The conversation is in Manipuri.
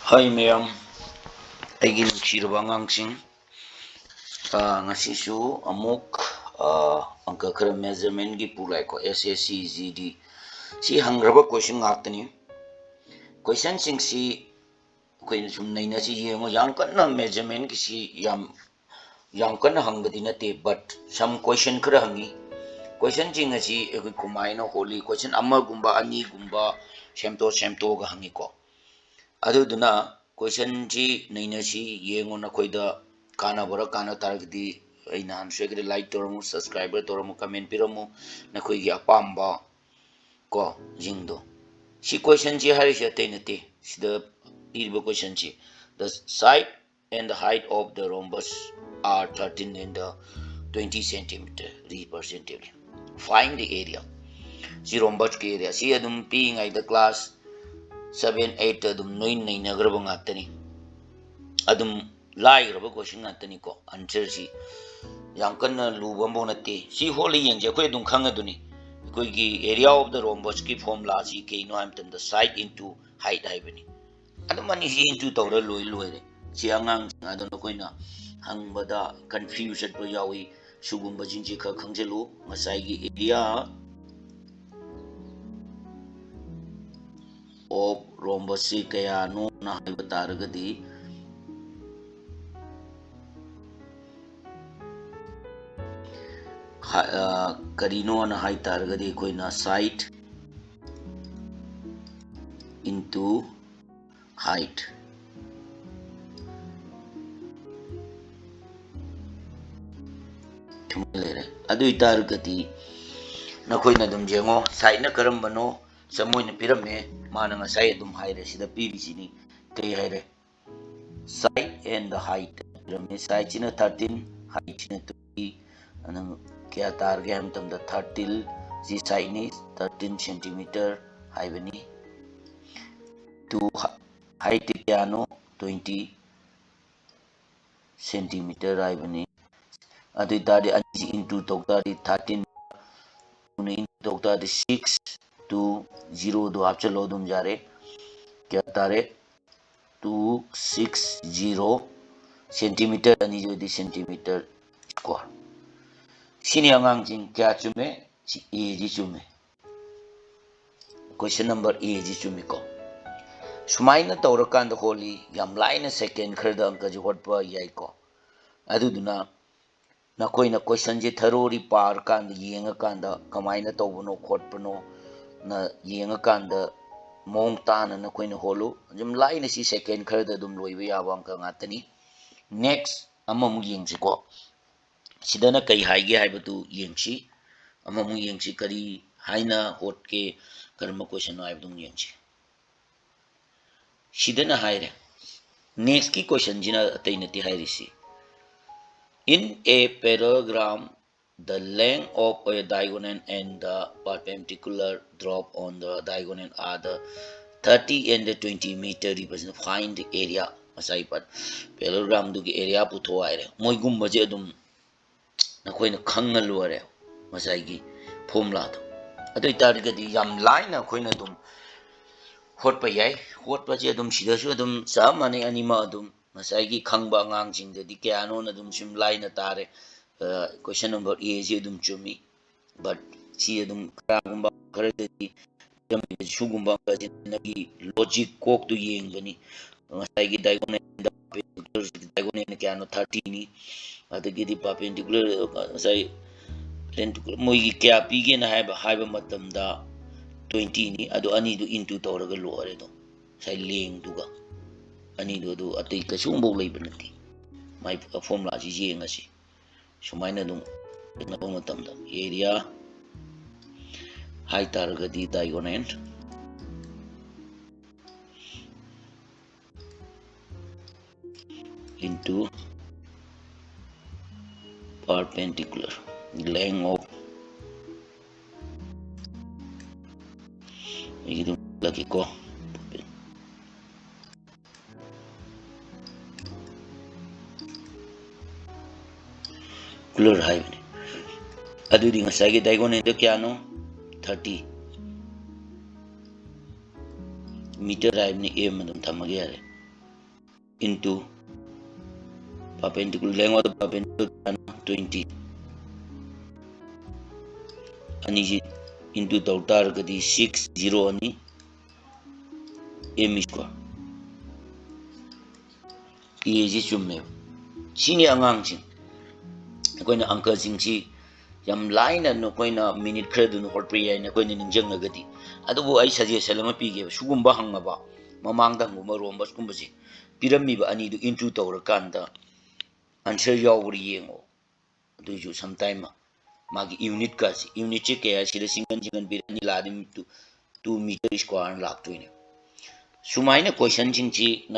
Hi ma'am, ꯑꯩꯒꯤ ꯅꯨꯡꯁꯤꯔꯕ ꯑꯉꯥꯡꯁꯤꯡ ꯉꯁꯤꯁꯨ ꯑꯃꯨꯛ ꯑꯪꯀ ꯈꯔ ꯃꯦꯖꯔꯃꯦꯟꯠꯒꯤ ꯄꯨꯔꯥꯏꯀꯣ SSC GD ꯁꯤ ꯍꯪꯈ꯭ꯔꯕ ꯀꯣꯏꯁꯟ ꯉꯥꯛꯇꯅꯤ ꯀꯣꯏꯁꯟꯁꯤꯡꯁꯤ ꯑꯩꯈꯣꯏꯅ ꯁꯨꯝ ꯅꯩꯅꯁꯤ ꯌꯦꯡꯉꯣ ꯌꯥꯝ ꯀꯟꯅ ꯃꯦꯖꯔꯃꯦꯟꯠꯒꯤꯁꯤ ꯌꯥꯝ ꯀꯟꯅ ꯍꯪꯕꯗꯤ ꯅꯠꯇꯦ ꯕꯠ ꯁꯝ ꯀꯣꯏꯁꯟ ꯈꯔ ꯍꯪꯉꯤ ꯀꯣꯏꯁꯟꯁꯤꯡ ꯑꯁꯤ ꯑꯩꯈꯣꯏ ꯀꯃꯥꯏꯅ ꯍꯣꯜꯂꯤ ꯀꯣꯏꯁꯟ ꯑꯃꯒꯨꯝꯕ ꯑꯅꯤꯒꯨꯝꯕ ꯁꯦꯝꯇꯣꯛꯑꯒ ꯍꯪꯉꯤꯀꯣ ꯑꯗꯨꯗꯨꯅ ꯀꯣꯏꯁꯟꯁꯤ ꯅꯩꯅꯁꯤ ꯌꯦꯡꯉꯣ ꯅꯈꯣꯏꯗ ꯀꯥꯟꯅꯕꯔ ꯀꯥꯟꯅ ꯇꯥꯔꯒꯗꯤ ꯑꯩ ꯅꯍꯥꯟ ꯁꯣꯏꯗꯅ ꯂꯥꯏꯛ ꯇꯧꯔꯝꯃꯨ ꯁꯕꯁꯀ꯭ꯔꯥꯏꯕꯔ ꯇꯧꯔꯝꯃꯨ ꯀꯃꯦꯟ ꯄꯤꯔꯝꯃꯨ ꯅꯈꯣꯏꯒꯤ ꯑꯄꯥꯝꯕ ꯀꯣ ꯖꯤꯡꯗꯣ ꯁꯤ ꯀꯣꯏꯁꯟꯁꯤ ꯍꯥꯏꯔꯤꯁꯤ ꯑꯇꯩ ꯅꯠꯇꯦ ꯁꯤꯗ ꯄꯤꯔꯤꯕ ꯀꯣꯏꯁꯟꯁꯤ the side and the height of the rhombus are 13 and 20 centimeter respectively find the area si rhombus ki area si adum piingayda class 7 8 adum noi nainagraba ngatani adum laigraba question ngatani ko answer si yam kanna luba mo nate si holi yengje akoi adum khangaduni akoi gi area of the rhombus ki formula si ke no am the side into height haibani adum ani si into tawra loi re si angang adon koina hangbada confusion po yawi sugumba jinji kha khangjelu ngasai gi area of rhombus si kaya no na haiba taragadi karino na hai taragadi koina side into height tumlere adu itaragadi nakoina dum jengo side na karambano samoina pirame mana ngasai dum haire sida pbc ni kay haire side and the height pirame side china 13 height china 20 anang kya targe ham tam da 30 ji side ni 13 centimeter haibani to height piano 20 centimeter haibani adu tadi anji into tokari 13 into tokari 6 to 0 do hapchalo dum jare kya tare 260 centimeter ani jo di centimeter square sini angang jing kya chume a ji chume question number a ji chume ko sumaina tawrakanda holi yam laina second khirda anka ji hotpa yai ko aduduna nakoina question ji tharori par kanda yenga kanda kamaina tawbano khotpano na yenga kanda mong tana nakoina holu jum laina si second khirda dum loiba yaba anka ngatani next amamu yengsi ko sidana kai haige haibatu yengsi amamu yengsi kari haina hotke karma question haibatu yengsi sidana haire next ki question jina atainati hairisi in a parallelogram the length of a diagonal and the perpendicular drop on the diagonal are the 30 and the 20 meter represent find the area asai pat parallelogram du ki area putho aire moi gumba je dum nakoina khangal ware masai gi formula to adoi targadi yam line nakoina dum hotpa yai hotpa je dum sida su dum samane anima dum masai gi khangba ngang jing de kya no na dum sim line tare question number a je dum chumi but si dum kragumba kharadi jam sugumba nagi logic kok tu yengani masai gi diagonal kya no 30 ni adagi di perpendicular sai moi gi kya pige na haiba matam da 20 ni adu ani du into tawraga loare do sai leng duga ani do atai ka sumbo leiba nati mai formula ji yengasi sumaina dum na matam da area height targadi diagonal into perpendicular length of itu lagi ko clear hai adu di ngasai ge diagonal do kya no 30 meter hai ni a madam thamage yare into perpendicular length of perpendicular 20 ani ji into tautar gadi 6 0 ani m square e ji chumme sini angang jing koina angka jing ji yam line no koina minute khred no hotpri ai na koina ningjang nagadi adubu ai suggestion ama pige sugumba hangaba mamangda nguma rombas kumbaji pirammi ba ani du into tawra kanda answer yawri yengo du ju sometime magi unit ka unit che kaya sida singan birani ladim to 2 meter square laktoine sumaina question jing ji